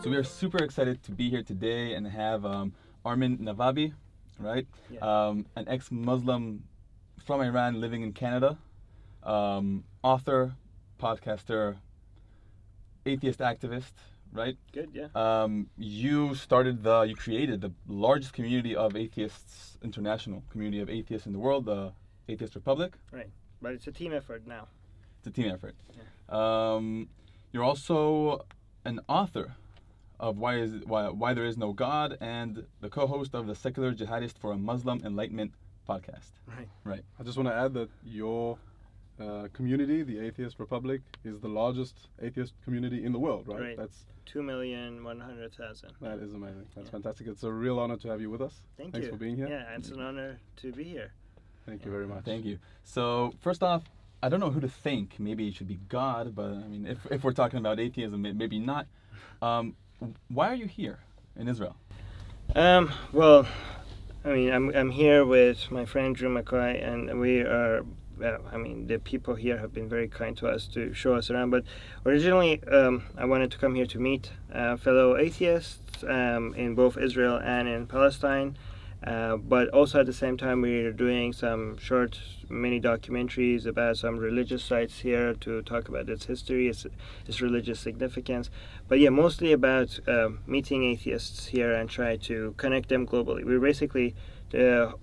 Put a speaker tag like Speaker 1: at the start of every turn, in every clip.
Speaker 1: So we are super excited to be here today and have Aarmin Navabi, right? Yeah. An ex-Muslim from Iran living in Canada, author, podcaster, atheist activist, right?
Speaker 2: Good, yeah.
Speaker 1: You created the largest community of atheists, international community of atheists in the world, the Atheist Republic.
Speaker 2: Right, but it's a team effort now.
Speaker 1: It's a team effort.
Speaker 2: Yeah.
Speaker 1: You're also an author of Why There Is No God and the co-host of the Secular Jihadist for a Muslim Enlightenment podcast. Right.
Speaker 3: I just want to add that your community, the Atheist Republic, is the largest atheist community in the world, right?
Speaker 2: Right.
Speaker 3: That's
Speaker 2: 2,100,000.
Speaker 3: That is amazing. That's fantastic. It's a real honor to have you with us.
Speaker 2: Thanks
Speaker 3: for being here.
Speaker 2: Yeah, it's an honor to be here.
Speaker 3: Thank you very much.
Speaker 1: Thank you. So first off, I don't know who to thank. Maybe it should be God, but I mean, if we're talking about atheism, maybe not. Why are you here in Israel?
Speaker 2: Well, I mean, I'm here with my friend Drew McCoy, and we are. I mean, the people here have been very kind to us to show us around. But originally, I wanted to come here to meet fellow atheists in both Israel and in Palestine. But also at the same time, we're doing some short mini documentaries about some religious sites here to talk about its history, its religious significance. But yeah, mostly about meeting atheists here and try to connect them globally. We're basically, the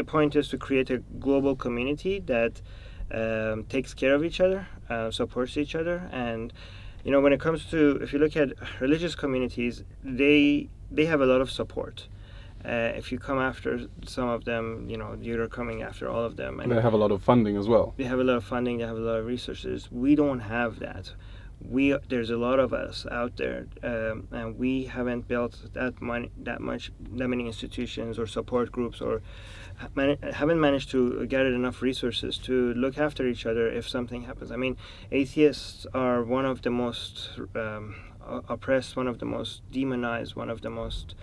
Speaker 2: point is to create a global community that takes care of each other, supports each other. And, you know, when it comes to, if you look at religious communities, they have a lot of support. If you come after some of them, you know, you're coming after all of them.
Speaker 3: And they have a lot of funding as well.
Speaker 2: They have a lot of funding, they have a lot of resources. We don't have that. There's a lot of us out there, and we haven't built that many institutions or support groups, or haven't managed to gather enough resources to look after each other if something happens. I mean, atheists are one of the most oppressed, one of the most demonized, one of the most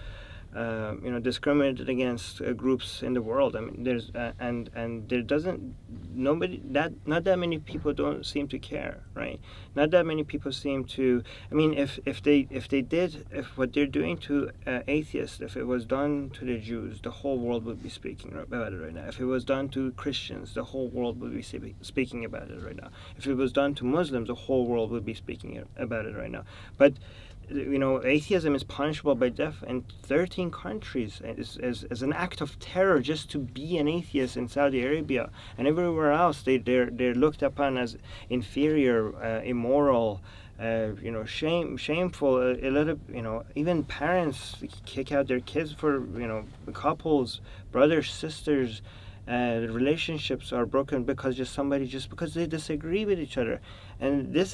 Speaker 2: discriminated against groups in the world. I mean, there's and there not that many people don't seem to care, right? Not that many people seem to. I mean, if what they're doing to atheists, if it was done to the Jews, the whole world would be speaking about it right now. If it was done to Christians, the whole world would be speaking about it right now. If it was done to Muslims, the whole world would be speaking about it right now. But you know, atheism is punishable by death in 13 countries as an act of terror. Just to be an atheist in Saudi Arabia and everywhere else, they're looked upon as inferior, immoral, shameful. A lot of, even parents kick out their kids for, couples, brothers, sisters. Relationships are broken because because they disagree with each other, and this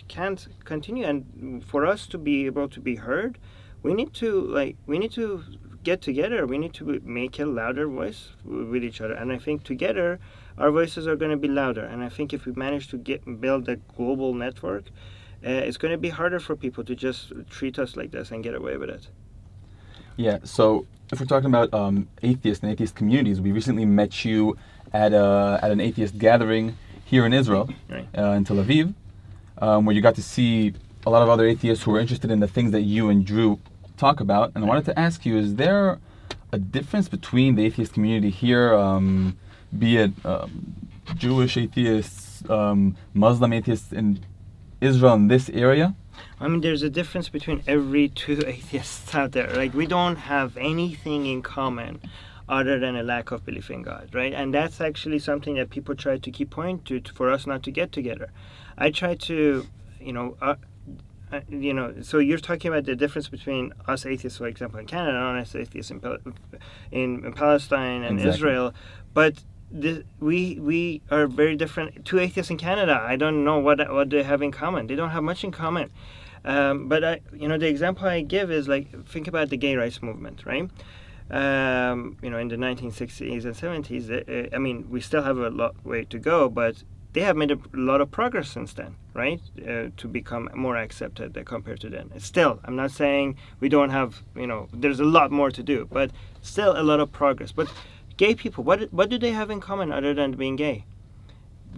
Speaker 2: can't continue. And for us to be able to be heard, we need to get together. We need to make a louder voice with each other. And I think together our voices are going to be louder. And I think if we manage to build a global network, it's going to be harder for people to just treat us like this and get away with it.
Speaker 1: Yeah. So if we're talking about atheists and atheist communities, we recently met you at an atheist gathering here in Israel,
Speaker 2: right.
Speaker 1: In Tel Aviv, where you got to see a lot of other atheists who were interested in the things that you and Drew talk about. And I wanted to ask you, is there a difference between the atheist community here, be it Jewish atheists, Muslim atheists in Israel in this area?
Speaker 2: I mean, there's a difference between every two atheists out there. Like, we don't have anything in common other than a lack of belief in God, right? And that's actually something that people try to keep pointing to for us not to get together. I try to, so you're talking about the difference between us atheists, for example, in Canada, and us atheists in Palestine and
Speaker 1: exactly. Israel,
Speaker 2: but we are very different. Two atheists in Canada, I don't know what they have in common. They don't have much in common. But the example I give is, like, think about the gay rights movement, right? In the 1960s and 70s. I mean, we still have a lot way to go, but they have made a lot of progress since then, right? To become more accepted compared to then. Still, I'm not saying we don't have, there's a lot more to do, but still a lot of progress. But gay people, what do they have in common other than being gay?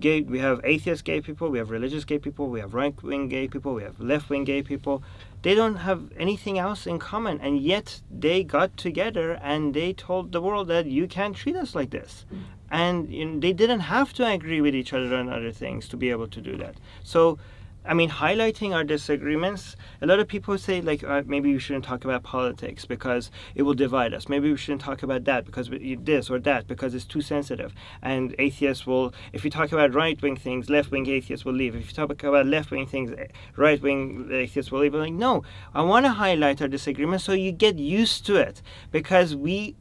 Speaker 2: we have atheist gay people, we have religious gay people, we have right-wing gay people, we have left-wing gay people. They don't have anything else in common, and yet they got together and they told the world that you can't treat us like this. And they didn't have to agree with each other on other things to be able to do that. So, I mean, highlighting our disagreements, a lot of people say, like, maybe we shouldn't talk about politics because it will divide us. Maybe we shouldn't talk about that because this or that because it's too sensitive. And atheists will, if you talk about right-wing things, left-wing atheists will leave. If you talk about left-wing things, right-wing atheists will leave. Like, no, I want to highlight our disagreements so you get used to it, because we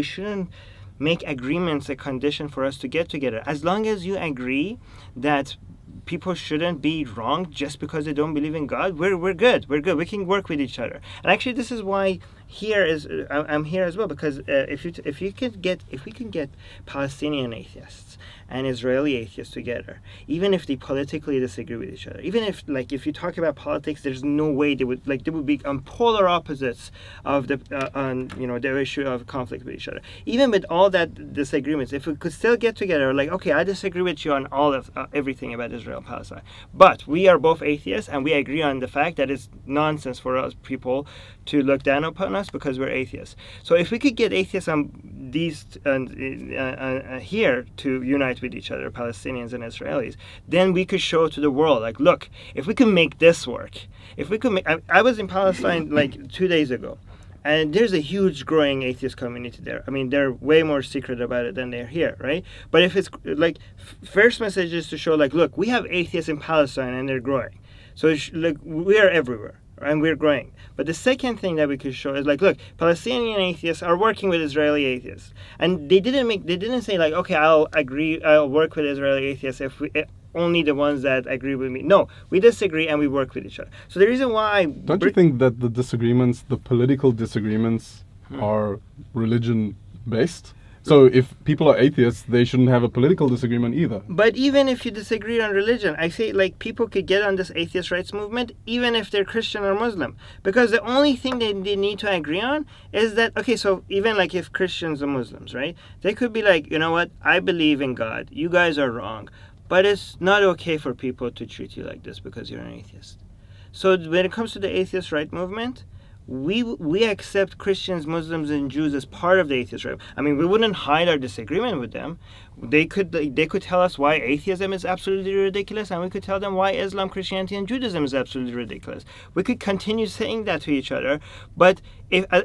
Speaker 2: shouldn't make agreements a condition for us to get together. As long as you agree that people shouldn't be wrong just because they don't believe in God, we're good. We're good. We can work with each other. And actually, this is why I'm here as well, because if we can get Palestinian atheists and Israeli atheists together, even if they politically disagree with each other, even if you talk about politics, there's no way they would be on polar opposites of the issue of conflict with each other. Even with all that disagreements, if we could still get together, like, okay, I disagree with you on all of everything about Israel and Palestine, but we are both atheists and we agree on the fact that it's nonsense for us people to look down upon us because we're atheists. So if we could get atheists on these here to unite with each other, Palestinians and Israelis, then we could show to the world, like, look, if we can make this work, if we could make, I was in Palestine like 2 days ago, and there's a huge growing atheist community there. I mean, they're way more secret about it than they're here, right? But if it's like, first message is to show, like, look, we have atheists in Palestine and they're growing. So like, we are everywhere and we're growing. But the second thing that we could show is, like, look, Palestinian atheists are working with Israeli atheists, and they didn't say, like, okay, I'll work with Israeli atheists if only the ones that agree with me. No, we disagree and we work with each other. So the reason why...
Speaker 3: Don't you think that the disagreements, the political disagreements, are religion-based? So if people are atheists, they shouldn't have a political disagreement either.
Speaker 2: But even if you disagree on religion, I say, like, people could get on this atheist rights movement even if they're Christian or Muslim. Because the only thing they need to agree on is that, okay, so even like if Christians or Muslims, right? They could be like, you know what, I believe in God. You guys are wrong. But it's not okay for people to treat you like this because you're an atheist. So when it comes to the atheist right movement, we accept Christians, Muslims, and Jews as part of the atheist right. I mean, we wouldn't hide our disagreement with them. They could tell us why atheism is absolutely ridiculous, and we could tell them why Islam, Christianity, and Judaism is absolutely ridiculous. We could continue saying that to each other, but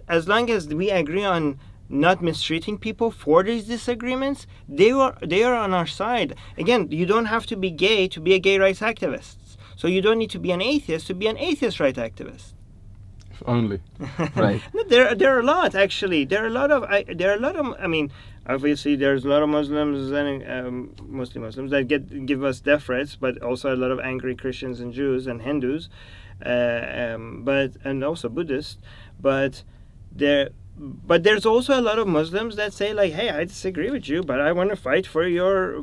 Speaker 2: as long as we agree on not mistreating people for these disagreements, they are on our side. Again, you don't have to be gay to be a gay rights activist. So you don't need to be an atheist to be an atheist rights activist.
Speaker 3: If only.
Speaker 1: Right.
Speaker 2: There are a lot, actually. There are a lot of. I mean, obviously, there's a lot of Muslims and mostly Muslims that give us death threats, but also a lot of angry Christians and Jews and Hindus, and also Buddhists. But there's also a lot of Muslims that say, like, hey, I disagree with you, but I want to fight for your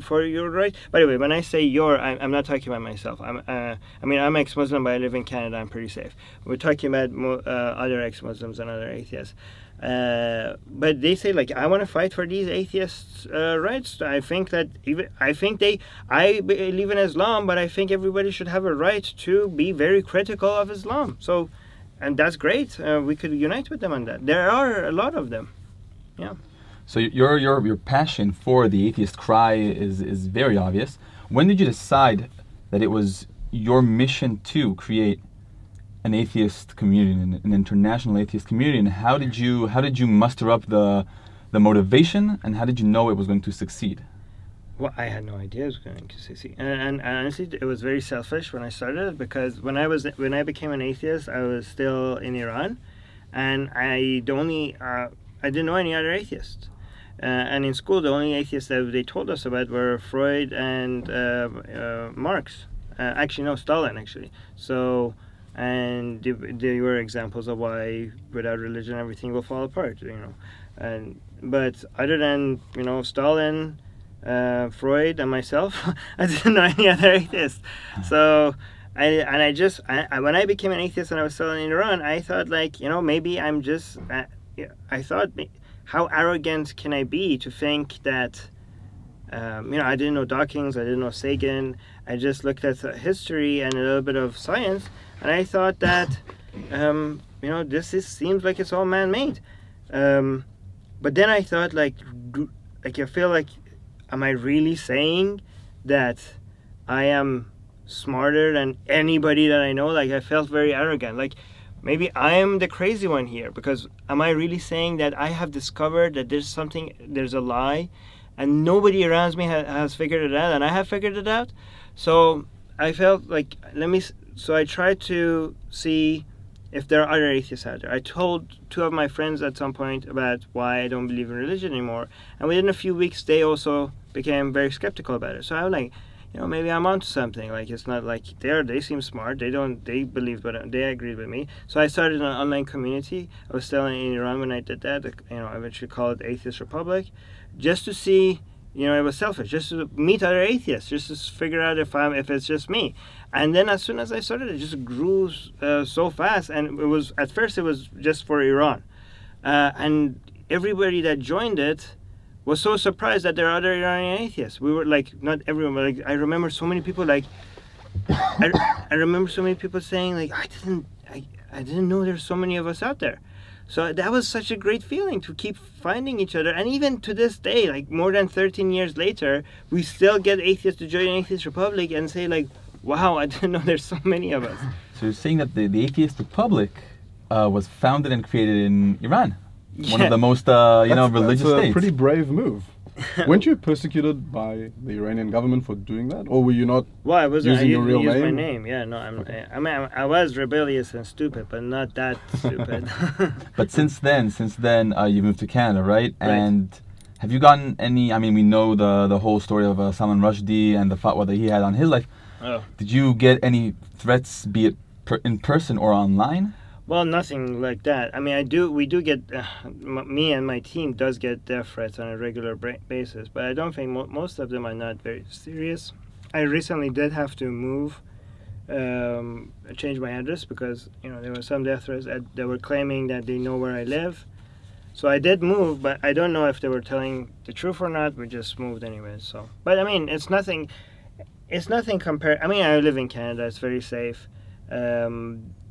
Speaker 2: right. By the way, when I say I'm not talking about myself. I'm ex-Muslim, but I live in Canada. I'm pretty safe. We're talking about other ex-Muslims and other atheists. But they say, like, I want to fight for these atheists' rights. I believe in Islam, but I think everybody should have a right to be very critical of Islam. So. And that's great. We could unite with them on that. There are a lot of them. Yeah.
Speaker 1: So your passion for the atheist cry is very obvious. When did you decide that it was your mission to create an atheist community, an international atheist community, and how did you muster up the motivation, and how did you know it was going to succeed?
Speaker 2: Well, I had no idea it was going to succeed, and honestly, it was very selfish when I started, because when I became an atheist, I was still in Iran, and I didn't know any other atheists, and in school the only atheists that they told us about were Freud and Marx. Actually, no, Stalin actually. So, and they were examples of why without religion everything will fall apart, but other than Stalin, Freud, and myself, I didn't know any other atheist. So, when I became an atheist and I was still in Iran, I thought, like, maybe I'm just, I thought, how arrogant can I be to think that I didn't know Dawkins, I didn't know Sagan. I just looked at the history and a little bit of science, and I thought that, seems like it's all man-made. But then I thought, I feel like, am I really saying that I am smarter than anybody that I know? Like, I felt very arrogant. Like, maybe I am the crazy one here, because am I really saying that I have discovered that there's a lie, and nobody around me has figured it out, and I have figured it out? So I felt like, so I tried to see if there are other atheists out there. I told 2 of my friends at some point about why I don't believe in religion anymore, and within a few weeks they also became very skeptical about it. So I was like, maybe I'm onto something. Like, it's not like they seem smart. They believe, but they agreed with me. So I started an online community. I was still in Iran when I did that. I eventually called it Atheist Republic, just to see. It was selfish, just to meet other atheists, just to figure out if it's just me. And then as soon as I started, it just grew so fast. And at first it was just for Iran, and everybody that joined it was so surprised that there are other Iranian atheists. We were like, not everyone, but like, I remember so many people I remember so many people saying, like, I didn't know there's so many of us out there. So that was such a great feeling to keep finding each other. And even to this day, like more than 13 years later, we still get atheists to join Atheist Republic and say, like, wow, I didn't know there's so many of us.
Speaker 1: So you're saying that the Atheist Republic was founded and created in Iran?
Speaker 2: Yeah.
Speaker 1: One of the most, religious
Speaker 3: that's a
Speaker 1: states.
Speaker 3: pretty brave move. Weren't you persecuted by the Iranian government for doing that, or were you not?
Speaker 2: Well, I wasn't.
Speaker 3: Using your real
Speaker 2: use
Speaker 3: name?
Speaker 2: my name. Yeah, no. I was rebellious and stupid, but not that stupid.
Speaker 1: But since then, you moved to Canada, right?
Speaker 2: Right.
Speaker 1: And have you gotten any? I mean, we know the whole story of Salman Rushdie and the fatwa that he had on his life.
Speaker 2: Oh.
Speaker 1: Did you get any threats, be it in person or online?
Speaker 2: Well, nothing like that. I mean, we do get, me and my team does get death threats on a regular basis, but I don't think most of them are not very serious. I recently did have to move, change my address, because, there were some death threats that were claiming that they know where I live. So I did move, but I don't know if they were telling the truth or not. We just moved anyway, so. But I mean, it's nothing compared, I mean, I live in Canada, it's very safe.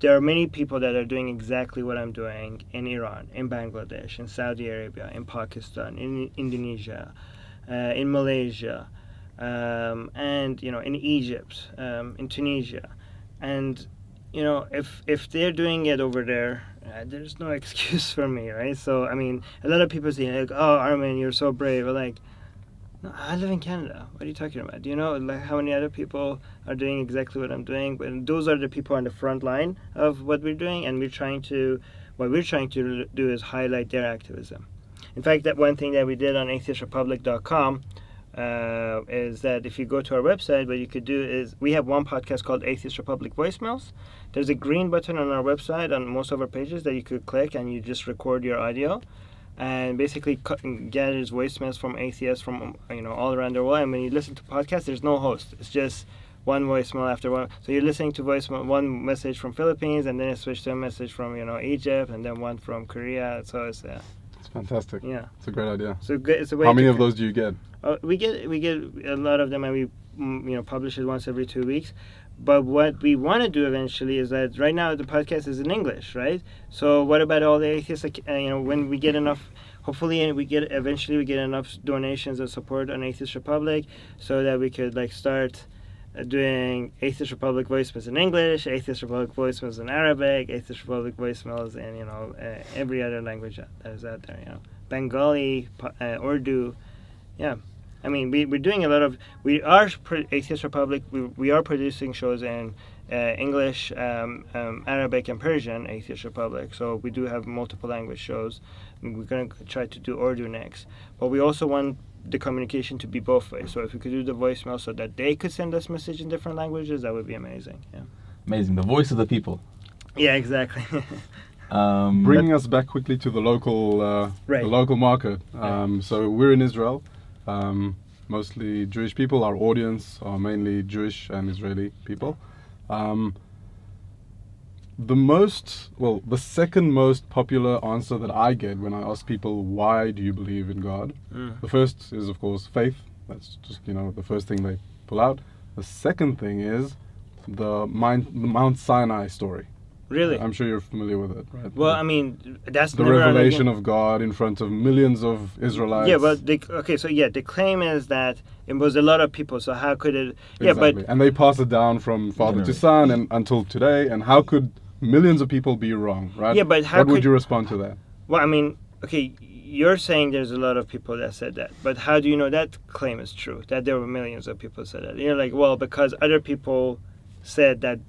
Speaker 2: There are many people that are doing exactly what I'm doing in Iran, in Bangladesh, in Saudi Arabia, in Pakistan, in Indonesia, in Malaysia, and in Egypt, in Tunisia, and if they're doing it over there, there's no excuse for me, right? So I mean, a lot of people say, like, "Oh, Armin, you're so brave." But like, no, I live in Canada. What are you talking about? Do you know like how many other people are doing exactly what I'm doing? And those are the people on the front line of what we're doing, and what we're trying to do is highlight their activism. In fact, that one thing that we did on atheistrepublic.com is that if you go to our website, what you could do is, we have one podcast called Atheist Republic Voicemails. There's a green button on our website on most of our pages that you could click, and you just record your audio. And basically gathers voicemails from atheists from all around the world. And when you listen to podcasts, there's no host. It's just one voicemail after one. So you're listening to one message from Philippines, and then it switched to a message from Egypt, and then one from Korea. So it's
Speaker 3: fantastic.
Speaker 2: Yeah,
Speaker 3: it's a great idea.
Speaker 2: So it's a way.
Speaker 3: How many of those do you get?
Speaker 2: We get a lot of them, and we publish it once every 2 weeks. But what we want to do eventually is that right now the podcast is in English, right? So what about all the atheists? When we get enough, hopefully eventually we get enough donations and support on Atheist Republic, so that we could start doing Atheist Republic voicemails in English, Atheist Republic voicemails in Arabic, Atheist Republic voicemails in every other language that is out there. Bengali, Urdu, yeah. I mean, we're doing a lot of. We are Atheist Republic. We are producing shows in English, Arabic, and Persian. Atheist Republic. So we do have multiple language shows. We're going to try to do Urdu next, but we also want the communication to be both ways. So if we could do the voicemail so that they could send us message in different languages, that would be amazing. Yeah.
Speaker 1: Amazing. The voice of the people.
Speaker 2: Yeah, exactly.
Speaker 3: Bringing us back quickly to the local,
Speaker 2: right.
Speaker 3: The local market. So we're in Israel. Mostly Jewish people. Our audience are mainly Jewish and Israeli people. The second most popular answer that I get when I ask people, why do you believe in God? The first is, of course, faith. That's just, you know, the first thing they pull out. The second thing is the Mount Sinai story.
Speaker 2: Really?
Speaker 3: I'm sure you're familiar with it, right?
Speaker 2: Well, I mean, that's
Speaker 3: the
Speaker 2: never
Speaker 3: revelation of God in front of millions of Israelites.
Speaker 2: Yeah, but the claim is that it was a lot of people. So how could it? Yeah,
Speaker 3: exactly.
Speaker 2: but
Speaker 3: and they pass it down from father to son and until today. And how could millions of people be wrong, right?
Speaker 2: Yeah, but how
Speaker 3: what would you respond to that?
Speaker 2: Well, I mean, okay, you're saying there's a lot of people that said that, but how do you know that claim is true? That there were millions of people said that? You're like, well, because other people said that.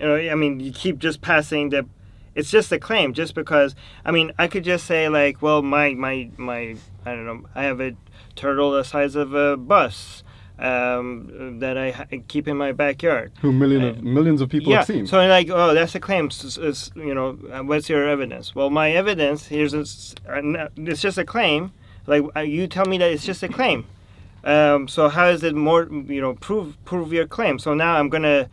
Speaker 2: You know, I mean, you keep just passing the. It's just a claim, just because. I mean, I could just say like, well, my I don't know, I have a turtle the size of a bus that I keep in my backyard.
Speaker 3: Who millions of people have seen.
Speaker 2: So like, oh, that's a claim. You know, what's your evidence? Well, my evidence it's just a claim. Like you tell me that it's just a claim. So how is it more? You know, prove your claim. So now I'm gonna.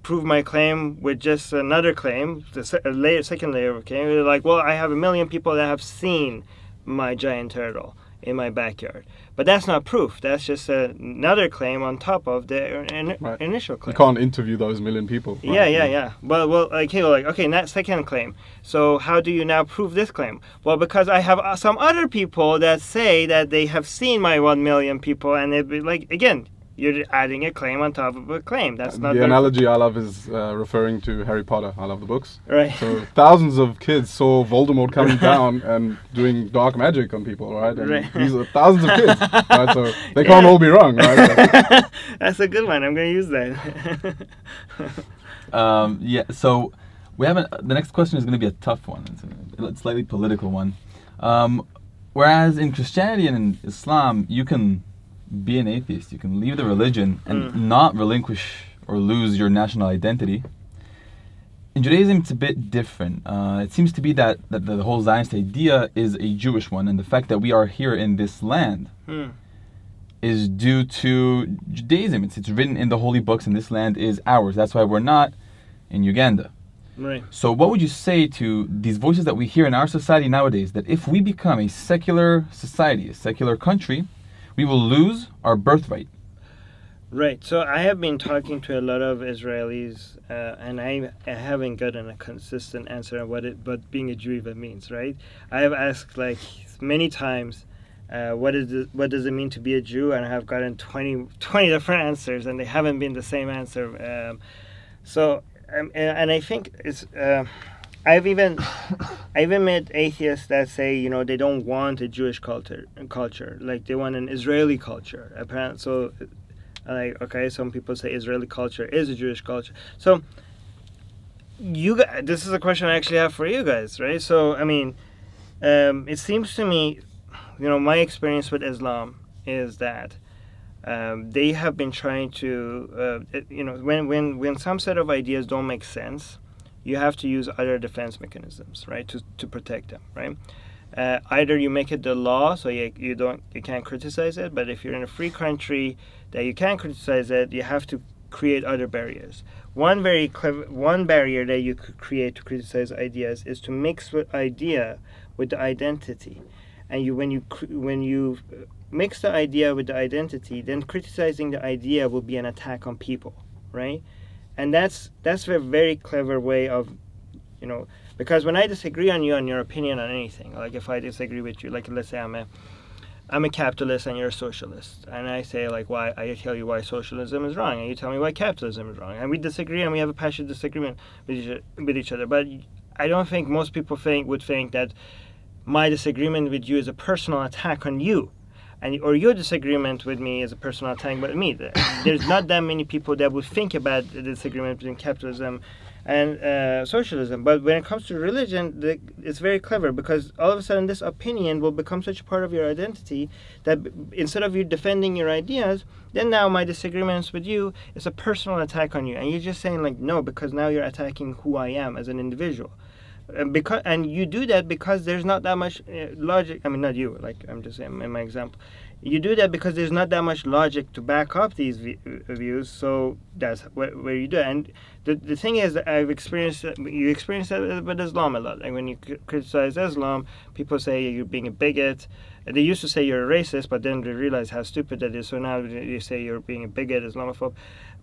Speaker 2: Prove my claim with just another claim, the second layer of claim. They're like, well, I have 1 million people that have seen my giant turtle in my backyard. But that's not proof. That's just another claim on top of the initial claim.
Speaker 3: You can't interview those 1 million people. Right?
Speaker 2: Yeah. Well, okay, that second claim. So how do you now prove this claim? Well, because I have some other people that say that they have seen my 1 million people, and they'd be like, again, you're adding a claim on top of a claim. That's not
Speaker 3: the analogy I love is referring to Harry Potter. I love the books.
Speaker 2: Right.
Speaker 3: So thousands of kids saw Voldemort coming down and doing dark magic on people, right? And these are thousands of kids, right? So they can't all be wrong, right?
Speaker 2: That's a good one. I'm going to use that.
Speaker 1: Yeah. So we haven't. The next question is going to be a tough one. It's a slightly political one. Whereas in Christianity and in Islam, you can be an atheist. You can leave the religion and not relinquish or lose your national identity. In Judaism, it's a bit different. It seems to be that the whole Zionist idea is a Jewish one, and the fact that we are here in this land is due to Judaism. It's written in the holy books, and this land is ours. That's why we're not in Uganda.
Speaker 2: Right.
Speaker 1: So what would you say to these voices that we hear in our society nowadays, that if we become a secular society, a secular country, we will lose our birthright?
Speaker 2: Right. So I have been talking to a lot of Israelis, and I haven't gotten a consistent answer on what being a Jew even means. Right. I have asked like many times, what does it mean to be a Jew, and I have gotten 20 different answers, and they haven't been the same answer. And I think it's. I've even met atheists that say, you know, they don't want a Jewish culture, like they want an Israeli culture. Apparently, so, like, okay, some people say Israeli culture is a Jewish culture. So, this is a question I actually have for you guys, right? So, I mean, it seems to me, you know, my experience with Islam is that they have been trying to, you know, when some set of ideas don't make sense, you have to use other defense mechanisms, right, to protect them, right? Either you make it the law, so you can't criticize it, but if you're in a free country that you can't criticize it, you have to create other barriers. One barrier that you could create to criticize ideas is to mix the idea with the identity, and when you mix the idea with the identity, then criticizing the idea will be an attack on people, right? And that's a very clever way of, you know, because when I disagree on you on your opinion on anything, like if I disagree with you, like let's say I'm a capitalist and you're a socialist, and I say like I tell you why socialism is wrong, and you tell me why capitalism is wrong, and we disagree and we have a passionate disagreement with each other. But I don't think most people would think that my disagreement with you is a personal attack on you. Or your disagreement with me is a personal attack with me. There's not that many people that would think about the disagreement between capitalism and socialism. But when it comes to religion, it's very clever, because all of a sudden this opinion will become such a part of your identity that instead of you defending your ideas, then now my disagreements with you is a personal attack on you. And you're just saying like, no, because now you're attacking who I am as an individual. and you do that because there's not that much logic. I mean, not you, like I'm just saying in my example. You do that because there's not that much logic to back up these views, so that's where you do it. And the thing is that I've experienced, you experience that with Islam a lot. Like when you criticize Islam, people say you're being a bigot. They used to say you're a racist, but then they realize how stupid that is, so now they say you're being a bigot, Islamophobe.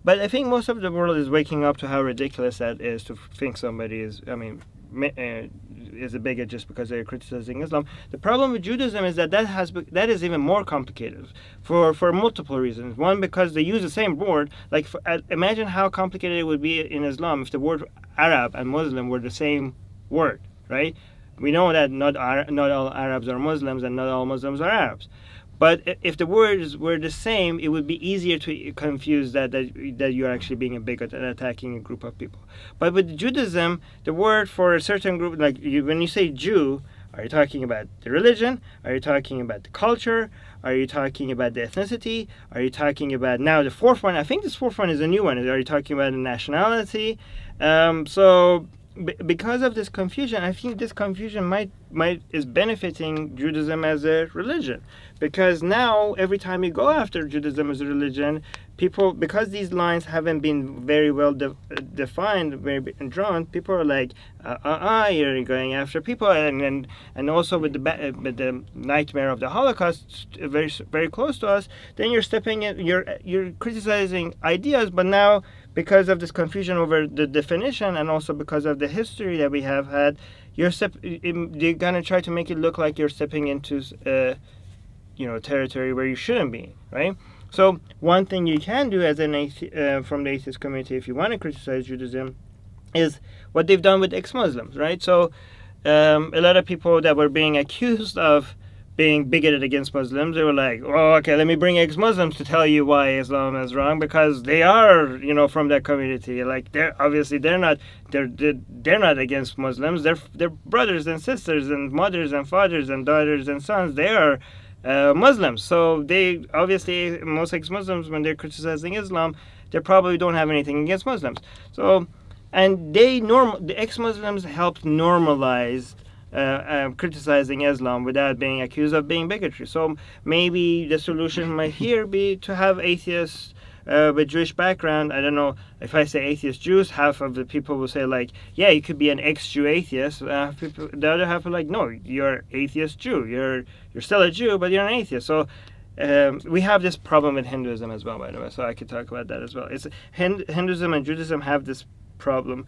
Speaker 2: But I think most of the world is waking up to how ridiculous that is, to think somebody is, I mean, is a bigot just because they're criticizing Islam. The problem with Judaism is that that is even more complicated for multiple reasons. One, because they use the same word. Like, imagine how complicated it would be in Islam if the word Arab and Muslim were the same word, right? We know that not all Arabs are Muslims and not all Muslims are Arabs. But if the words were the same, it would be easier to confuse that you're actually being a bigot and attacking a group of people. But with Judaism, the word for a certain group, like when you say Jew, are you talking about the religion? Are you talking about the culture? Are you talking about the ethnicity? Are you talking about, now the fourth one, I think this fourth one is a new one. Are you talking about the nationality? Because of this confusion, I think this confusion is benefiting Judaism as a religion, because now every time you go after Judaism as a religion, people, because these lines haven't been very well defined, very drawn, people are like, you're going after people, and also with the nightmare of the Holocaust very very close to us, then you're stepping in, you're criticizing ideas, but now, because of this confusion over the definition and also because of the history that we have had, you're gonna try to make it look like you're stepping into territory where you shouldn't be, right? So one thing you can do as from the atheist community, if you want to criticize Judaism, is what they've done with ex-Muslims, right? So a lot of people that were being accused of being bigoted against Muslims, they were like, oh, okay, let me bring ex-Muslims to tell you why Islam is wrong, because they are, from that community. Like, they're not against Muslims. They're brothers and sisters and mothers and fathers and daughters and sons. They are Muslims. So they, obviously, most ex-Muslims, when they're criticizing Islam, they probably don't have anything against Muslims. So, and the ex-Muslims helped normalize criticizing Islam without being accused of being bigotry. So maybe the solution might here be to have atheists with Jewish background. I don't know, if I say atheist Jews, half of the people will say like, yeah, you could be an ex-Jew atheist. The other half are like, no, you're atheist Jew. You're still a Jew, but you're an atheist. So we have this problem with Hinduism as well, by the way, so I could talk about that as well. It's Hinduism and Judaism have this problem.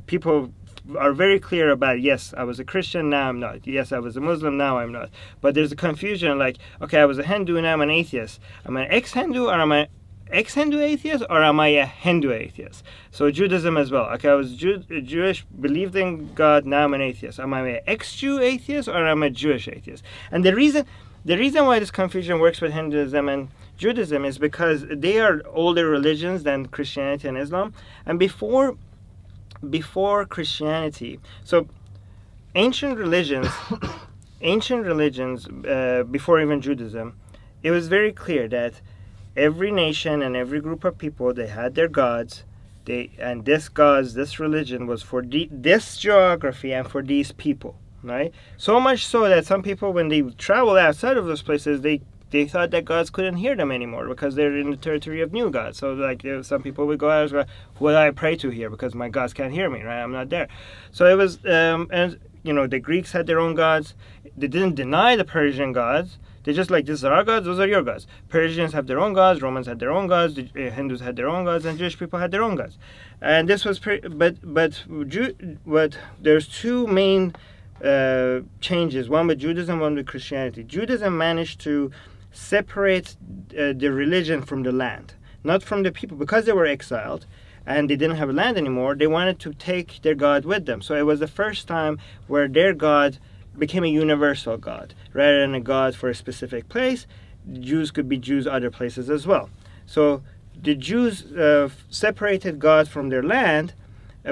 Speaker 2: People are very clear about, yes, I was a Christian, now I'm not. Yes, I was a Muslim, now I'm not. But there's a confusion like, okay, I was a Hindu, now I'm an atheist. Am I an ex-Hindu, or am I ex-Hindu atheist, or am I a Hindu atheist? So Judaism as well. Okay, I was Jewish, believed in God, now I'm an atheist. Am I an ex-Jew atheist, or am I a Jewish atheist? And the reason why this confusion works with Hinduism and Judaism is because they are older religions than Christianity and Islam. And before Christianity, so ancient religions before even Judaism, it was very clear that every nation and every group of people, they had their gods, and this religion was for this geography and for these people, right? So much so that some people, when they travel outside of those places, they thought that gods couldn't hear them anymore because they're in the territory of new gods. So like some people would go out and go, who do I pray to here, because my gods can't hear me, right? I'm not there. So it was, and the Greeks had their own gods. They didn't deny the Persian gods. They just like, these are our gods, those are your gods. Persians have their own gods, Romans had their own gods, the Hindus had their own gods, and Jewish people had their own gods. And this was, but there's two main changes, one with Judaism, one with Christianity. Judaism managed to separate the religion from the land, not from the people, because they were exiled and they didn't have land anymore. They wanted to take their God with them. So it was the first time where their God became a universal God rather than a God for a specific place. Jews could be Jews other places as well. So the Jews separated God from their land,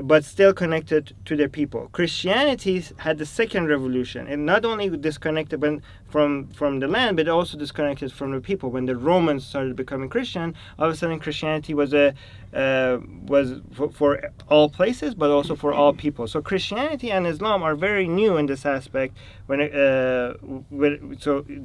Speaker 2: but still connected to their people. Christianity had the second revolution, and not only disconnected from the land, but also disconnected from the people. When the Romans started becoming Christian, all of a sudden Christianity was for all places, but also for all people. So Christianity and Islam are very new in this aspect. So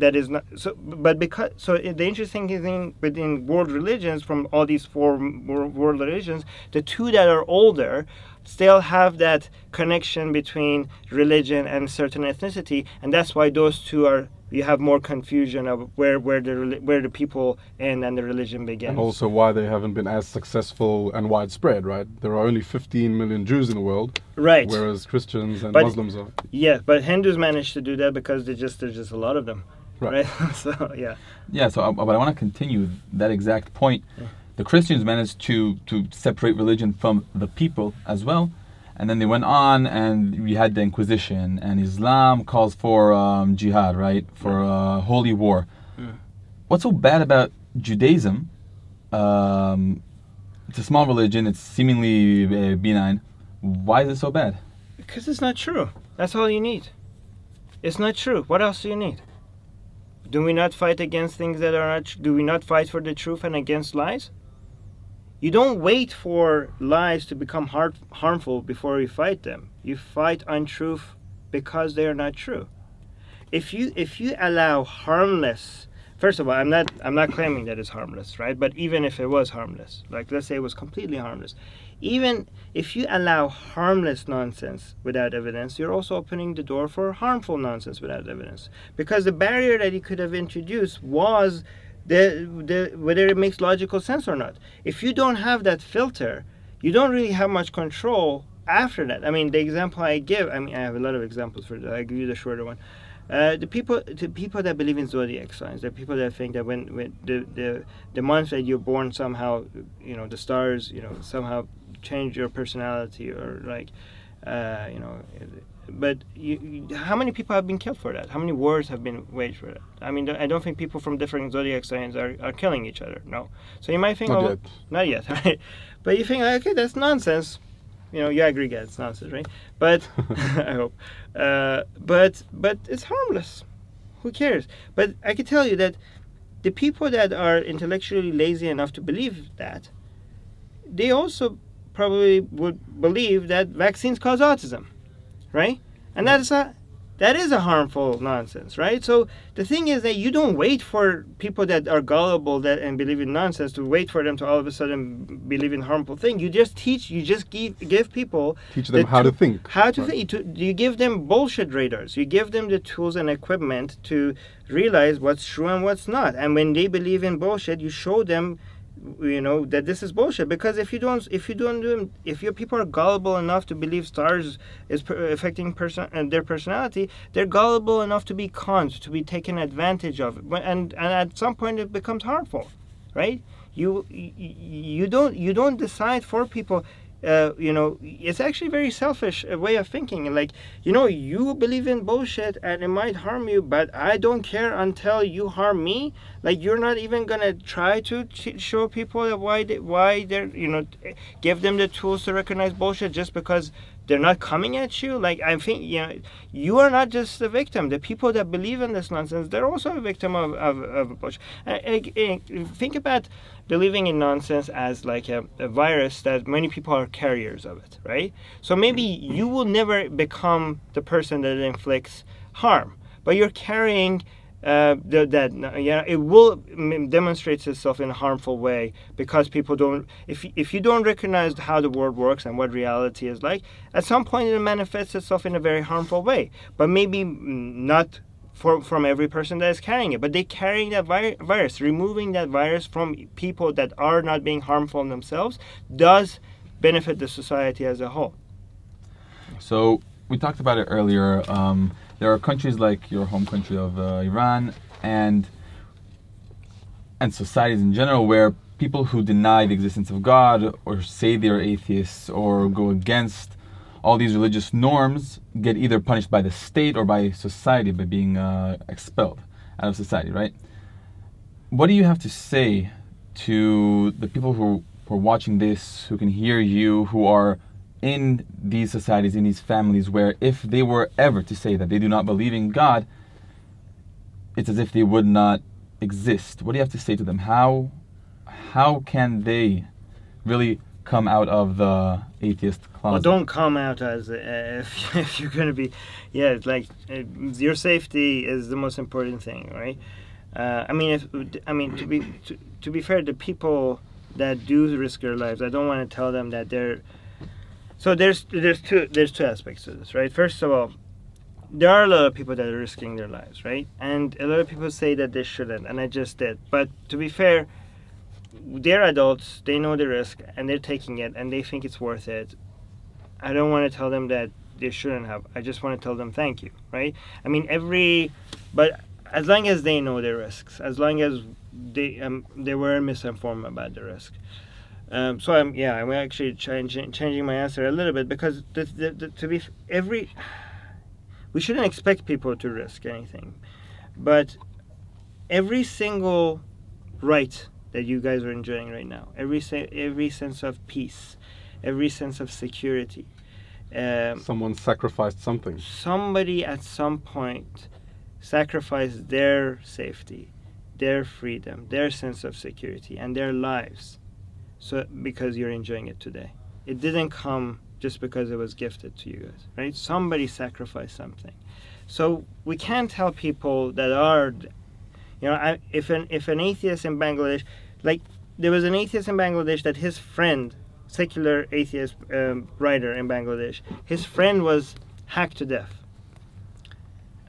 Speaker 2: that is not so. But because the interesting thing within world religions, from all these four world religions, the two that are older still have that connection between religion and certain ethnicity, and that's why those two are. You have more confusion of where the people end and the religion begins.
Speaker 3: And also why they haven't been as successful and widespread, right? There are only 15 million Jews in the world,
Speaker 2: right?
Speaker 3: Whereas Christians and Muslims are.
Speaker 2: Yeah, but Hindus managed to do that because there's just a lot of them, right? So yeah.
Speaker 1: Yeah. So, but I want to continue that exact point. Yeah. The Christians managed to separate religion from the people as well. And then they went on, and we had the Inquisition, and Islam calls for jihad, right? For holy war. Yeah. What's so bad about Judaism? It's a small religion. It's seemingly benign. Why is it so bad?
Speaker 2: Because it's not true. That's all you need. It's not true. What else do you need? Do we not fight against things that are not? Do we not fight for the truth and against lies? You don't wait for lies to become harmful before you fight them. You fight untruth because they are not true. If you allow harmless, first of all, I'm not claiming that it's harmless, right? But even if it was harmless, like let's say it was completely harmless, even if you allow harmless nonsense without evidence, you're also opening the door for harmful nonsense without evidence. Because the barrier that you could have introduced was whether it makes logical sense or not. If you don't have that filter, you don't really have much control after that. I mean, the example I give, I have a lot of examples for that. I give you the shorter one. The people that believe in zodiac signs, the people that think that when the month that you're born somehow, the stars, somehow change your personality, or like, but how many people have been killed for that? How many wars have been waged for that? I mean, I don't think people from different zodiac signs are killing each other. No. So you might think, not yet, right? But you think, okay, that's nonsense. You agree, yeah, it's nonsense, right? But I hope. But it's harmless. Who cares? But I can tell you that the people that are intellectually lazy enough to believe that, they also probably would believe that vaccines cause autism. Right? And that is a harmful nonsense, right? So the thing is that you don't wait for people that are gullible and believe in nonsense to wait for them to all of a sudden believe in harmful things. You just give people...
Speaker 3: Teach them how to think.
Speaker 2: How to think. You give them bullshit radars. You give them the tools and equipment to realize what's true and what's not. And when they believe in bullshit, you show them that this is bullshit. Because if your people are gullible enough to believe stars is affecting their personality, they're gullible enough to be conned, to be taken advantage of, and at some point it becomes harmful, right? You don't decide for people. It's actually very selfish way of thinking. Like, you believe in bullshit and it might harm you, but I don't care until you harm me. Like, you're not even gonna try to show people that why they're give them the tools to recognize bullshit just because they're not coming at you. Like, I think you are not just the victim. The people that believe in this nonsense, they're also a victim of bullshit. Think about believing in nonsense as like a virus that many people are carriers of it, right? So maybe you will never become the person that inflicts harm, but you're carrying it will demonstrate itself in a harmful way because people don't. If you don't recognize how the world works and what reality is like, at some point it manifests itself in a very harmful way. But maybe not from every person that is carrying it, but they're carrying that virus. Removing that virus from people that are not being harmful themselves does benefit the society as a whole.
Speaker 1: So we talked about it earlier. There are countries like your home country of Iran and societies in general where people who deny the existence of God or say they're atheists or go against all these religious norms get either punished by the state or by society by being expelled out of society, right? What do you have to say to the people who are watching this, who can hear you, who are in these societies, in these families, where if they were ever to say that they do not believe in God, it's as if they would not exist. What do you have to say to them? How can they really come out of the atheist closet?
Speaker 2: Well, don't come out as if you're going to be, it's like your safety is the most important thing, right? To be fair, the people that do risk their lives, I don't want to tell them that they're. So there's two aspects to this, right? First of all, there are a lot of people that are risking their lives, right? And a lot of people say that they shouldn't, and I just did. But to be fair, they're adults, they know the risk, and they're taking it, and they think it's worth it. I don't want to tell them that they shouldn't have. I just want to tell them thank you, right? I mean, but as long as they know the risks, as long as they were misinformed about the risk. So I'm actually changing my answer a little bit, because we shouldn't expect people to risk anything, but every single right that you guys are enjoying right now, every sense of peace, every sense of security.
Speaker 3: Someone sacrificed something.
Speaker 2: Somebody at some point sacrificed their safety, their freedom, their sense of security, and their lives, so because you're enjoying it today. It didn't come just because it was gifted to you guys, right? Somebody sacrificed something. So we can't tell people that are, if an atheist in Bangladesh, like there was an atheist in Bangladesh that his friend, secular atheist writer in Bangladesh, his friend was hacked to death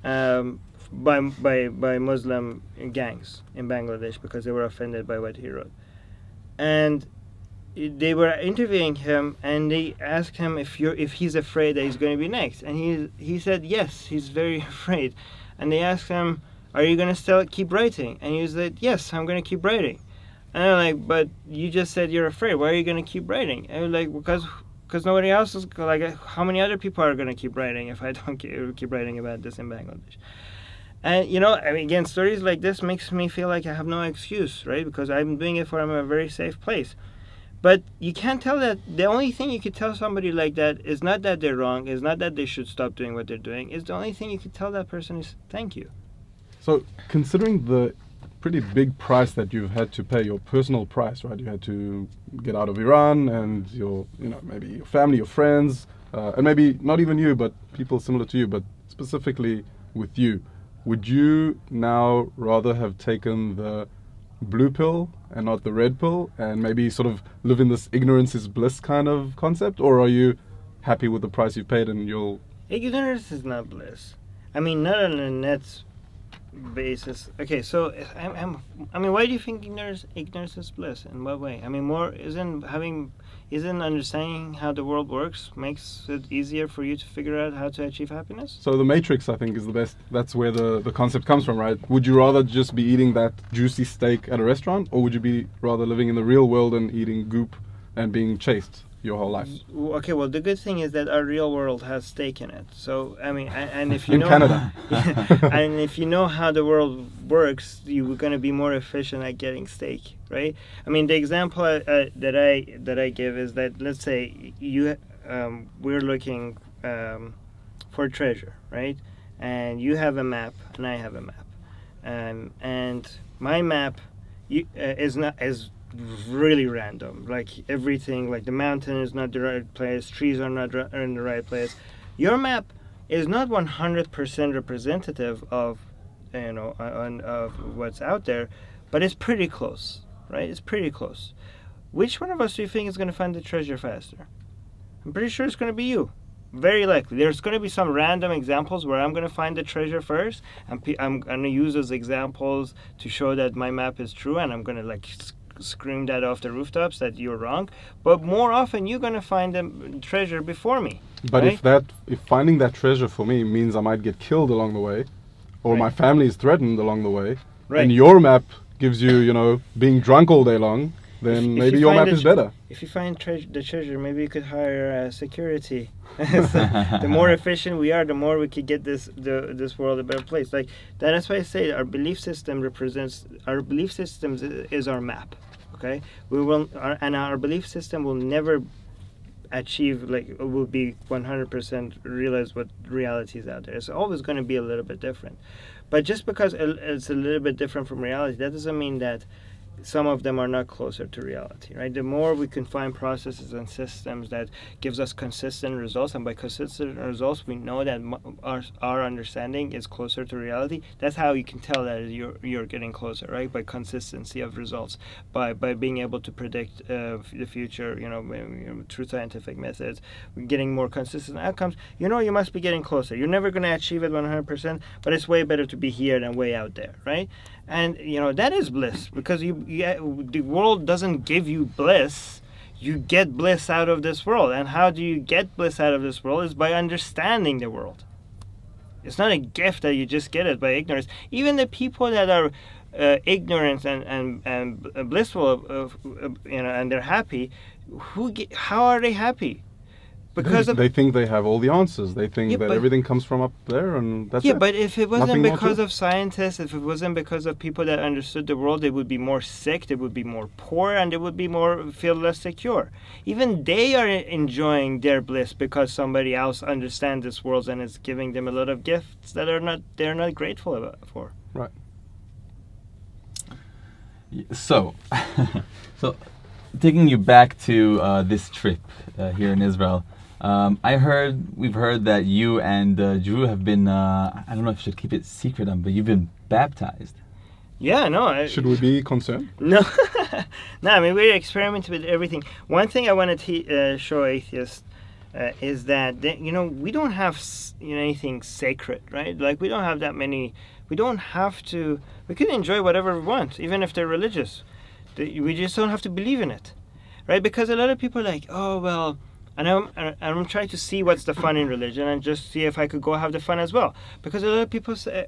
Speaker 2: by Muslim gangs in Bangladesh because they were offended by what he wrote. And they were interviewing him, and they asked him if he's afraid that he's going to be next, and he said yes, he's very afraid. And they asked him, are you going to still keep writing? And he said, yes, I'm going to keep writing. And they're like, but you just said you're afraid. Why are you going to keep writing? And they're like, because nobody else is, like, how many other people are going to keep writing if I don't keep writing about this in Bangladesh? And again, stories like this makes me feel like I have no excuse, right? Because I'm doing it from a very safe place. But you can't tell that. The only thing you could tell somebody like that is not that they're wrong, is not that they should stop doing what they're doing. Is the only thing you could tell that person is thank you.
Speaker 3: So, considering the pretty big price that you've had to pay, your personal price, right? You had to get out of Iran, and maybe your family, your friends, and maybe not even you, but people similar to you, but specifically with you. Would you now rather have taken the blue pill and not the red pill, and maybe sort of live in this ignorance is bliss kind of concept, or are you happy with the price you've paid and you'll...
Speaker 2: Ignorance is not bliss. I mean, not on a net basis. Okay, so why do you think ignorance is bliss? In what way? I mean, isn't understanding how the world works makes it easier for you to figure out how to achieve happiness?
Speaker 3: So the Matrix, I think, is the best. That's where the concept comes from, right? Would you rather just be eating that juicy steak at a restaurant, or would you be rather living in the real world and eating goop and being chased your whole life?
Speaker 2: Okay, well, the good thing is that our real world has steak in it. So, I mean, and if you
Speaker 3: in
Speaker 2: know...
Speaker 3: Canada.
Speaker 2: And if you know how the world works, you're going to be more efficient at getting steak, right? I mean, the example that I give is that, let's say, we're looking for treasure, right? And you have a map, and I have a map. And my map is really random, like everything, like the mountain is not the right place, trees are not in the right place. Your map is not 100% representative of of what's out there, but it's pretty close, right? It's pretty close. Which one of us do you think is going to find the treasure faster? I'm pretty sure it's going to be you. Very likely. There's going to be some random examples where I'm going to find the treasure first, and I'm going to use those examples to show that my map is true, and I'm going to scream that off the rooftops that you're wrong. But more often you're going to find the treasure before me.
Speaker 3: But
Speaker 2: right?
Speaker 3: if finding that treasure for me means I might get killed along the way, or
Speaker 2: right.
Speaker 3: my family is threatened along the way,
Speaker 2: right.
Speaker 3: and your map gives you, being drunk all day long, then maybe your map is better.
Speaker 2: If you find the treasure, maybe you could hire security. So the more efficient we are, the more we could get this world a better place. Like that's why I say our belief system is our map. Okay, our belief system will never achieve, will be 100% realize what reality is out there. It's always going to be a little bit different. But just because it's a little bit different from reality, that doesn't mean that some of them are not closer to reality, right? The more we can find processes and systems that gives us consistent results, and by consistent results we know that our understanding is closer to reality. That's how you can tell that you're getting closer, right? By consistency of results, by being able to predict the future, through scientific methods, getting more consistent outcomes. You must be getting closer. You're never going to achieve it 100%, but it's way better to be here than way out there, right? And that is bliss, because the world doesn't give you bliss. You get bliss out of this world. And how do you get bliss out of this world? Is by understanding the world. It's not a gift that you just get it by ignorance. Even the people that are ignorant and blissful, and they're happy, how are they happy? Because
Speaker 3: they think they have all the answers. They think that everything comes from up there, and that's it.
Speaker 2: Yeah, but if it wasn't because of scientists, if it wasn't because of people that understood the world, they would be more sick, they would be more poor, and they would be feel less secure. Even they are enjoying their bliss because somebody else understands this world and is giving them a lot of gifts that they're not grateful for.
Speaker 3: Right.
Speaker 1: So, taking you back to this trip here in Israel. We've heard that you and Drew have been, I don't know if I should keep it secret, but you've been baptized.
Speaker 2: Yeah, no.
Speaker 3: Should we be concerned?
Speaker 2: No. No, I mean, we experiment with everything. One thing I want to show atheists is that, we don't have anything sacred, right? Like, we don't have that many, we don't have to, we can enjoy whatever we want, even if they're religious. We just don't have to believe in it, right? Because a lot of people are like, oh, well, and I'm trying to see what's the fun in religion and just see if I could go have the fun as well. Because a lot of people say,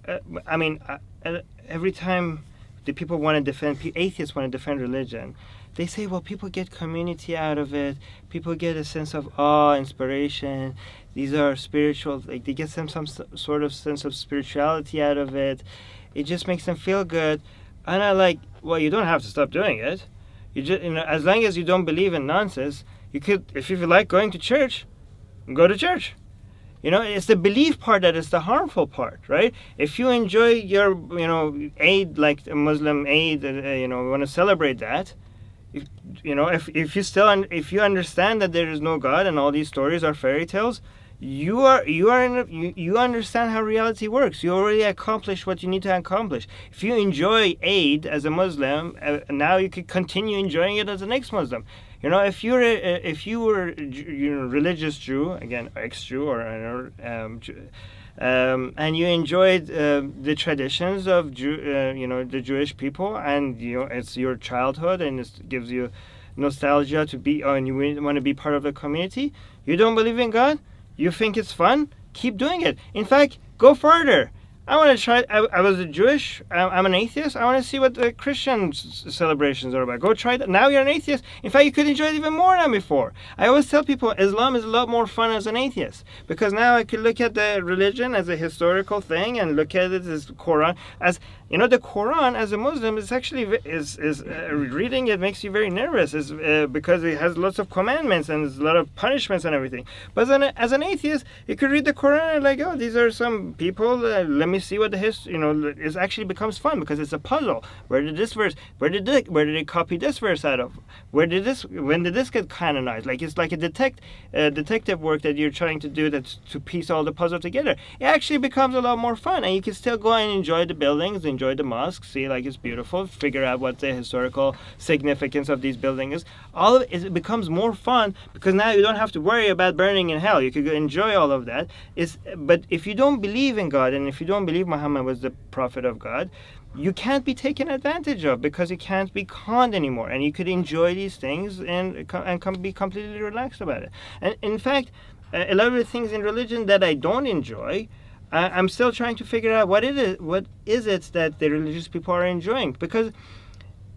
Speaker 2: every time the people want to defend, atheists want to defend religion, they say, well, people get community out of it. People get a sense of awe, inspiration. These are spiritual, like they get some sort of sense of spirituality out of it. It just makes them feel good. And I'm like, well, you don't have to stop doing it. You just, as long as you don't believe in nonsense, you could, if you like going to church, go to church. It's the belief part that is the harmful part, right? If you enjoy your, Eid, like a Muslim Eid, want to celebrate that, if you understand that there is no God and all these stories are fairy tales, you understand how reality works. You already accomplished what you need to accomplish. If you enjoy Eid as a Muslim, now you could continue enjoying it as the next Muslim. If you were religious Jew, again ex-Jew or and you enjoyed the traditions of the Jewish people, and it's your childhood and it gives you nostalgia to be, and you want to be part of the community. You don't believe in God. You think it's fun? Keep doing it. In fact, go further. I want to try. I was a Jewish. I'm an atheist. I want to see what the Christian celebrations are about. Go try that. Now you're an atheist. In fact, you could enjoy it even more than before. I always tell people Islam is a lot more fun as an atheist, because now I could look at the religion as a historical thing and look at it as Quran as the Quran as a Muslim is actually reading it makes you very nervous, because it has lots of commandments and there's a lot of punishments and everything. But as an atheist, you could read the Quran and like, oh, these are some people. Let me see what the history. It actually becomes fun because it's a puzzle. Where did this verse? Where did they copy this verse out of? When did this get canonized? Like it's like a detective work that you're trying to do to piece all the puzzle together. It actually becomes a lot more fun, and you can still go and enjoy the buildings, enjoy the mosque, see like it's beautiful, figure out what the historical significance of these buildings is. All of it becomes more fun because now you don't have to worry about burning in hell. You could enjoy all of that. But if you don't believe in God, and if you don't believe Muhammad was the prophet of God, you can't be taken advantage of because you can't be conned anymore, and you could enjoy these things and be completely relaxed about it. And in fact, a lot of the things in religion that I don't enjoy, I'm still trying to figure out what is it that the religious people are enjoying, because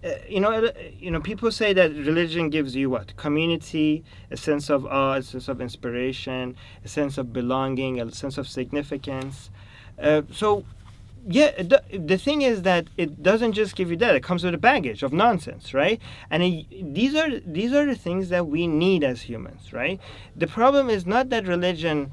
Speaker 2: people say that religion gives you what? Community, a sense of awe, a sense of inspiration, a sense of belonging, a sense of significance. Yeah, the thing is that it doesn't just give you that. It comes with a baggage of nonsense, right? And these are the things that we need as humans, right? The problem is not that religion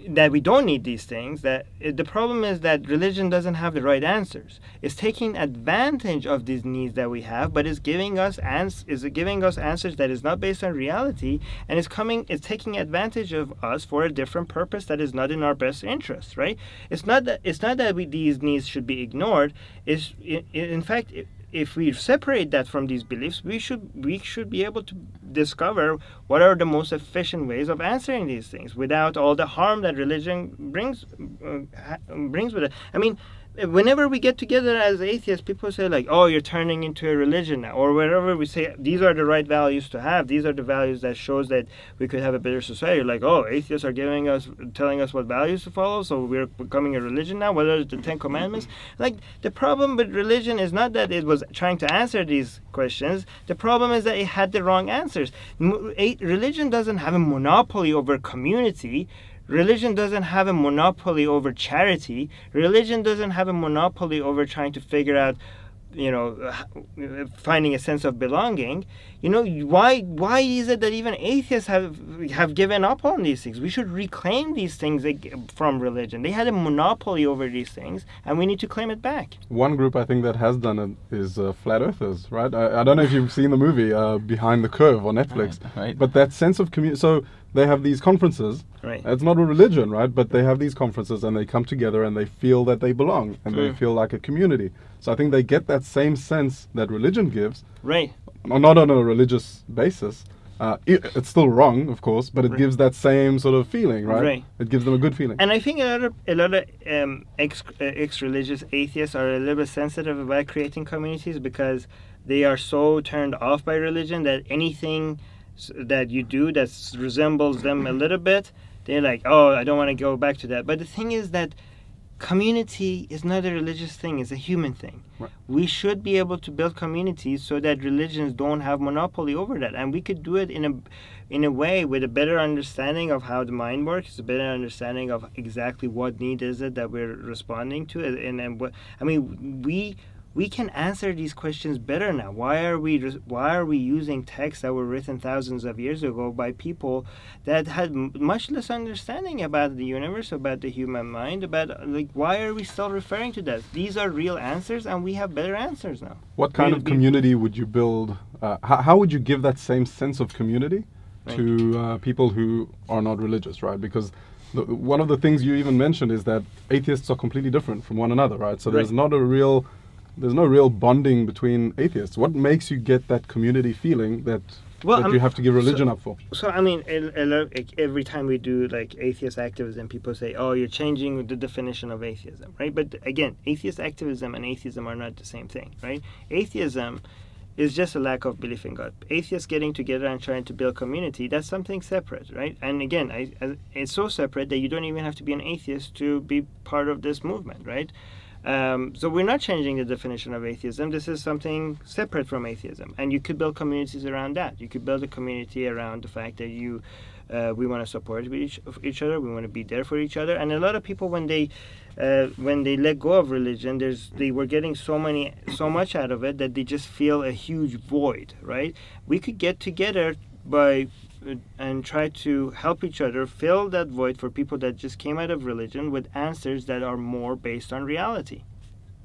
Speaker 2: that we don't need these things. That the problem is that religion doesn't have the right answers. It's taking advantage of these needs that we have, but is giving us answers that is not based on reality, and it's taking advantage of us for a different purpose that is not in our best interest. Right? It's not that these needs should be ignored. In fact, if we separate that from these beliefs, we should be able to discover what are the most efficient ways of answering these things without all the harm that religion brings with it. I mean, whenever we get together as atheists, people say like, "Oh, you're turning into a religion now," or wherever we say these are the right values to have. These are the values that shows that we could have a better society. Like, oh, atheists are telling us what values to follow, so we're becoming a religion now. What are the 10 Commandments? Like, the problem with religion is not that it was trying to answer these questions. The problem is that it had the wrong answers. Religion doesn't have a monopoly over community. Religion doesn't have a monopoly over charity. Religion doesn't have a monopoly over trying to figure out, finding a sense of belonging. Why is it that even atheists have given up on these things? We should reclaim these things from religion. They had a monopoly over these things, and we need to claim it back.
Speaker 3: One group I think that has done it is flat earthers, right? I don't know if you've seen the movie Behind the Curve on Netflix,
Speaker 1: right.
Speaker 3: But that sense of community. So they have these conferences.
Speaker 2: Right.
Speaker 3: It's not a religion, right? But they have these conferences and they come together and they feel that they belong and they feel like a community. So I think they get that same sense that religion gives.
Speaker 2: Right.
Speaker 3: Not on a religious basis. It's still wrong, of course, but it gives that same sort of feeling, right?
Speaker 2: Right.
Speaker 3: It gives them a good feeling.
Speaker 2: And I think a lot of ex-religious atheists are a little bit sensitive about creating communities because they are so turned off by religion that anything that you do that resembles them a little bit, they're like, oh, I don't want to go back to that. But the thing is that community is not a religious thing, it's a human thing.
Speaker 3: Right.
Speaker 2: We should be able to build communities so that religions don't have monopoly over that, and we could do it in a way with a better understanding of how the mind works, a better understanding of exactly what need is it that we're responding to, and what I mean, we can answer these questions better now. Why are we using texts that were written thousands of years ago by people that had much less understanding about the universe, about the human mind, about why are we still referring to that? These are real answers, and we have better answers now.
Speaker 3: What kind of community would you build? How would you give that same sense of community to people who are not religious, right? Because one of the things you even mentioned is that atheists are completely different from one another, right? So there's no real bonding between atheists. What makes you get that community feeling that you have to give religion up for?
Speaker 2: So I mean, every time we do atheist activism, people say, "Oh, you're changing the definition of atheism," right? But again, atheist activism and atheism are not the same thing, right? Atheism is just a lack of belief in God. Atheists getting together and trying to build community, that's something separate, right? And again, it's so separate that you don't even have to be an atheist to be part of this movement, right? So we're not changing the definition of atheism. This is something separate from atheism, and you could build communities around that. You could build a community around the fact that we want to support each other. We want to be there for each other. And a lot of people, when they let go of religion, they were getting so much out of it that they just feel a huge void. Right? We could get together and try to help each other fill that void for people that just came out of religion with answers that are more based on reality.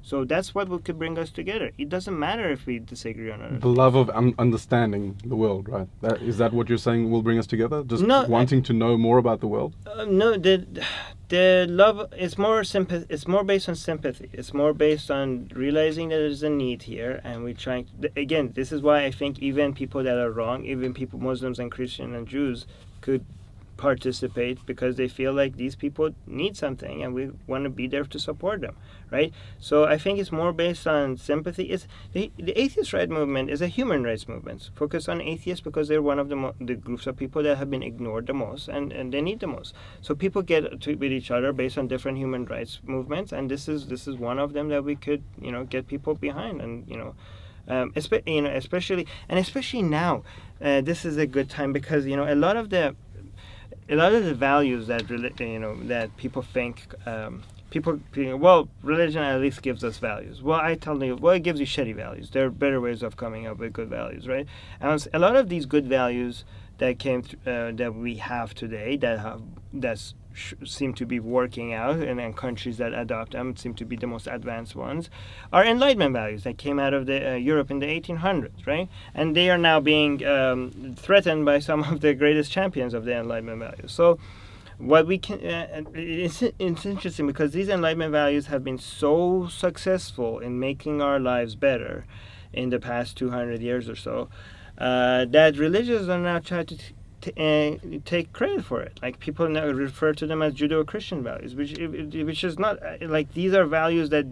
Speaker 2: So that's what could bring us together. It doesn't matter if we disagree or not.
Speaker 3: The love of understanding the world, right? Is that what you're saying will bring us together? Just wanting to know more about the world?
Speaker 2: No, the love is more sympathy. It's more based on sympathy. It's more based on realizing that there's a need here, and we're trying. Again, this is why I think even people that are wrong, even people, Muslims and Christians and Jews, could participate because they feel like these people need something and we want to be there to support them, right? So I think it's more based on sympathy. It's the atheist right movement is a human rights movement focused on atheists because they're one of the groups of people that have been ignored the most and they need the most. So people get with each other based on different human rights movements, and this is one of them that we could get people behind, and especially now, this is a good time because a lot of the values that people think religion at least gives us values. Well, I tell you, it gives you shitty values. There are better ways of coming up with good values, right? And a lot of these good values that came that we have today that's seem to be working out, and then countries that adopt them seem to be the most advanced ones, are Enlightenment values that came out of the Europe in the 1800s, right? And they are now being threatened by some of the greatest champions of the Enlightenment values. So what we can, it's interesting because these Enlightenment values have been so successful in making our lives better in the past 200 years or so, that religions are now trying to take credit for it. Like, people now refer to them as Judeo-Christian values, which is not, like, these are values that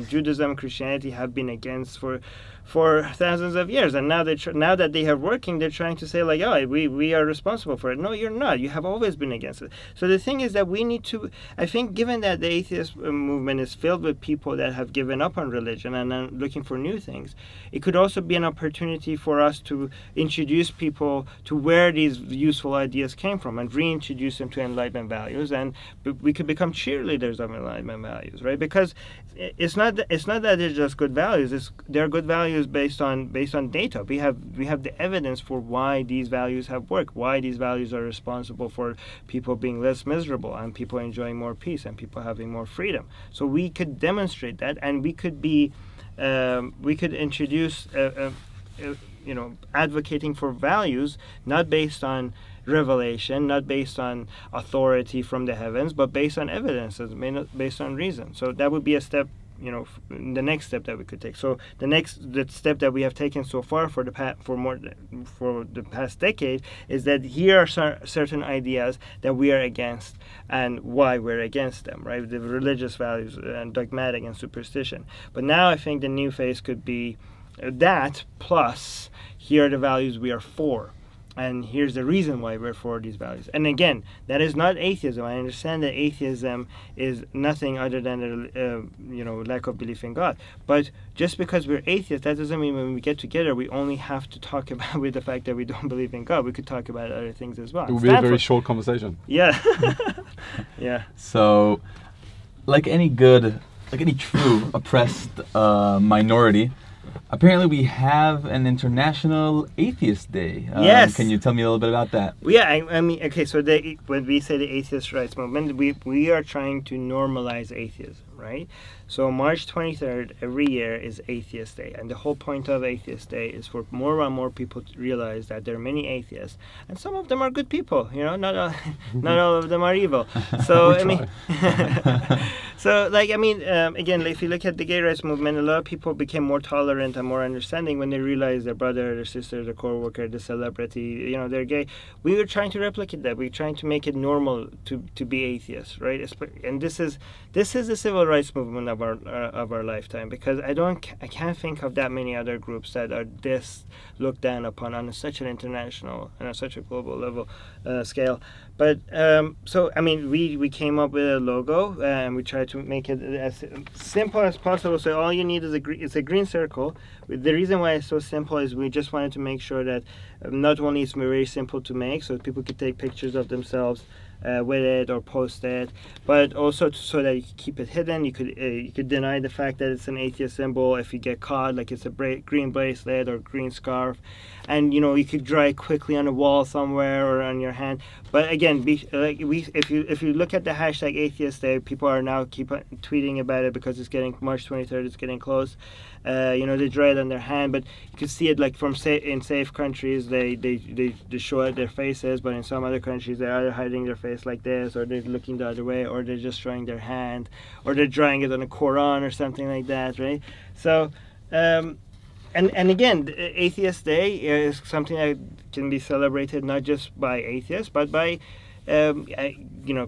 Speaker 2: Judaism and Christianity have been against for thousands of years, and now now that they are working, they're trying to say, like, oh, we are responsible for it. No, you're not. You have always been against it. So the thing is that we need to, I think, given that the atheist movement is filled with people that have given up on religion and are looking for new things, it could also be an opportunity for us to introduce people to where these useful ideas came from and reintroduce them to Enlightenment values, and we could become cheerleaders of Enlightenment values, right? Because it's not that they're just good values. They're good values based on data. We have the evidence for why these values have worked, why these values are responsible for people being less miserable and people enjoying more peace and people having more freedom. So we could demonstrate that, and we could be we could introduce advocating for values not based on revelation, not based on authority from the heavens, but based on evidence, based on reason. So that would be a step, the next step that we could take. So the step that we have taken so far for the past decade is that here are certain ideas that we are against and why we're against them, right? The religious values and dogmatic and superstition. But now I think the new phase could be that plus here are the values we are for. And here's the reason why we're for these values. And again, that is not atheism. I understand that atheism is nothing other than a lack of belief in God. But just because we're atheists, that doesn't mean when we get together we only have to talk about with the fact that we don't believe in God. We could talk about other things as well.
Speaker 3: It would be a very short conversation.
Speaker 2: Yeah. Yeah.
Speaker 1: So, like any true oppressed minority, apparently we have an International Atheist Day.
Speaker 2: Yes.
Speaker 1: Can you tell me a little bit about that?
Speaker 2: Yeah, I mean, okay, so when we say the atheist rights movement, we are trying to normalize atheism, right? So March 23rd every year is Atheist Day, and the whole point of Atheist Day is for more and more people to realize that there are many atheists, and some of them are good people, not all of them are evil. So I mean, again, if you look at the gay rights movement, a lot of people became more tolerant and more understanding when they realized their brother, their sister, their co-worker, the celebrity, they're gay. We were trying to replicate that. We're trying to make it normal to be atheist, right? And this is the civil rights movement of our lifetime, because I can't think of that many other groups that are this looked down upon on such an international and on such a global level scale. But so I mean, we came up with a logo and we tried to make it as simple as possible. So all you need is it's a green circle. The reason why it's so simple is we just wanted to make sure that not only it's very simple to make, so people could take pictures of themselves with it or post it, but also so that you can keep it hidden. You could deny the fact that it's an atheist symbol if you get caught, like it's a green bracelet or green scarf, and you could draw it quickly on a wall somewhere or on your hand. But again, if you look at the hashtag Atheist Day, people are now keep tweeting about it because it's getting March 23rd. It's getting close. They draw it on their hand, but you can see it like in safe countries they show it their faces, but in some other countries they're either hiding their face like this, or they're looking the other way, or they're just drawing their hand, or they're drawing it on a Quran or something like that, right? So and again, Atheist Day is something that can be celebrated not just by atheists but by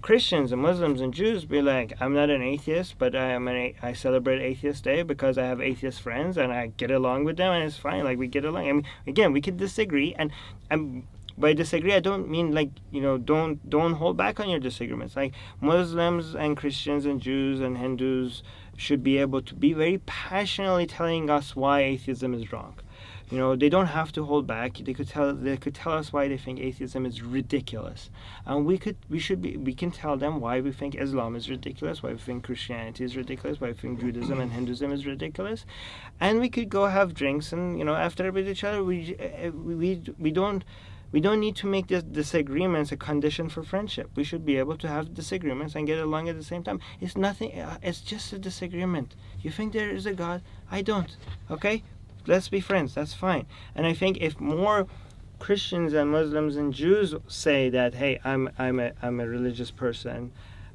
Speaker 2: Christians and Muslims and Jews. Be like, I'm not an atheist, but I celebrate Atheist Day because I have atheist friends and I get along with them, and it's fine. Like, we get along. I mean, again, we could disagree, and by disagree, I don't mean don't hold back on your disagreements. Like, Muslims and Christians and Jews and Hindus should be able to be very passionately telling us why atheism is wrong. They don't have to hold back. They could tell us why they think atheism is ridiculous, and we can tell them why we think Islam is ridiculous, why we think Christianity is ridiculous, why we think Judaism and Hinduism is ridiculous, and we could go have drinks and after with each other. We don't We don't need to make this disagreements a condition for friendship. We should be able to have disagreements and get along at the same time. It's nothing, it's just a disagreement. You think there is a God? I don't. Okay? Let's be friends. That's fine. And I think if more Christians and Muslims and Jews say that, hey, I'm a religious person,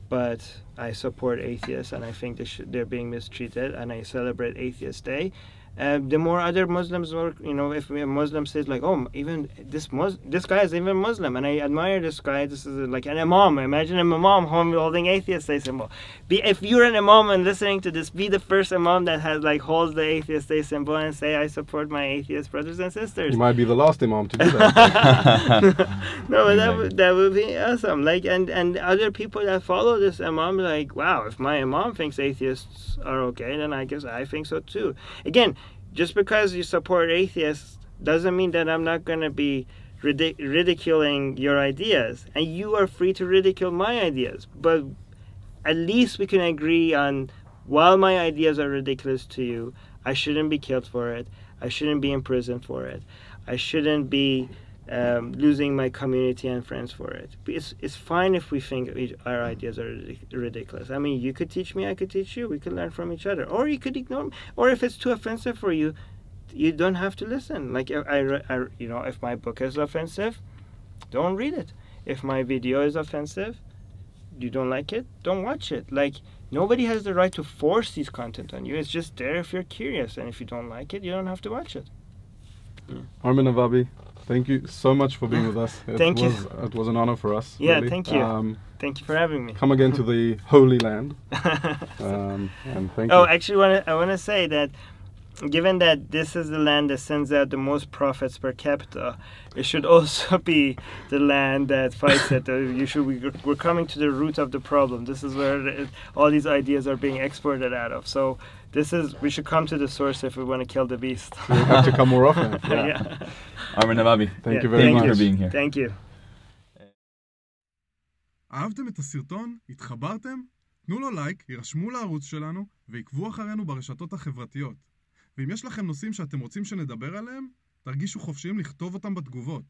Speaker 2: but I support atheists and I think they're being mistreated and I celebrate Atheist Day, the more other Muslims work, you know, if a Muslim says like, oh, even this guy is even Muslim and I admire this guy, this is like an imam. Imagine an imam holding Atheist Day symbol. If you're an imam and listening to this, be the first imam that has like holds the Atheist Day symbol and say, I support my atheist brothers and sisters.
Speaker 3: You might be the last imam to do that.
Speaker 2: No, but that would be awesome. Like, and other people that follow this imam, like, wow, if my imam thinks atheists are okay, then I guess I think so too. Again, just because you support atheists doesn't mean that I'm not going to be ridiculing your ideas. And you are free to ridicule my ideas. But at least we can agree on, while my ideas are ridiculous to you, I shouldn't be killed for it. I shouldn't be imprisoned for it. I shouldn't be losing my community and friends for it. It's fine if we think our ideas are ridiculous. I mean, you could teach me, I could teach you. We could learn from each other. Or you could ignore me. Or if it's too offensive for you, you don't have to listen. Like, you know, if my book is offensive, don't read it. If my video is offensive, you don't like it, don't watch it. Like, nobody has the right to force these content on you. It's just there if you're curious. And if you don't like it, you don't have to watch it.
Speaker 3: Armין Nebaabi, thank you so much for being with us.
Speaker 2: Thank you.
Speaker 3: It was an honor for us.
Speaker 2: Yeah,
Speaker 3: really.
Speaker 2: thank you. Thank you for having me.
Speaker 3: Come again to the Holy Land. And thank you.
Speaker 2: Oh, actually, I want to say that given that this is the land that sends out the most prophets per capita, it should also be the land that fights it. We're coming to the root of the problem. This is where all these ideas are being exported out of. So we should come to the source if we want to kill the beast.
Speaker 3: We have to come more often.
Speaker 2: Yeah.
Speaker 1: Armין Nebaabi,
Speaker 3: thank you very much
Speaker 1: for being here.
Speaker 2: Thank you.
Speaker 4: אהבתם את הסרטון? התחברתם? תנו לו לייק, יירשמו לערוץ שלנו ועקבו אחרינו ברשתות החברתיות. ואם יש לכם נושאים שאתם רוצים שנדבר עליהם, תרגישו חופשיים לכתוב אותם בתגובות.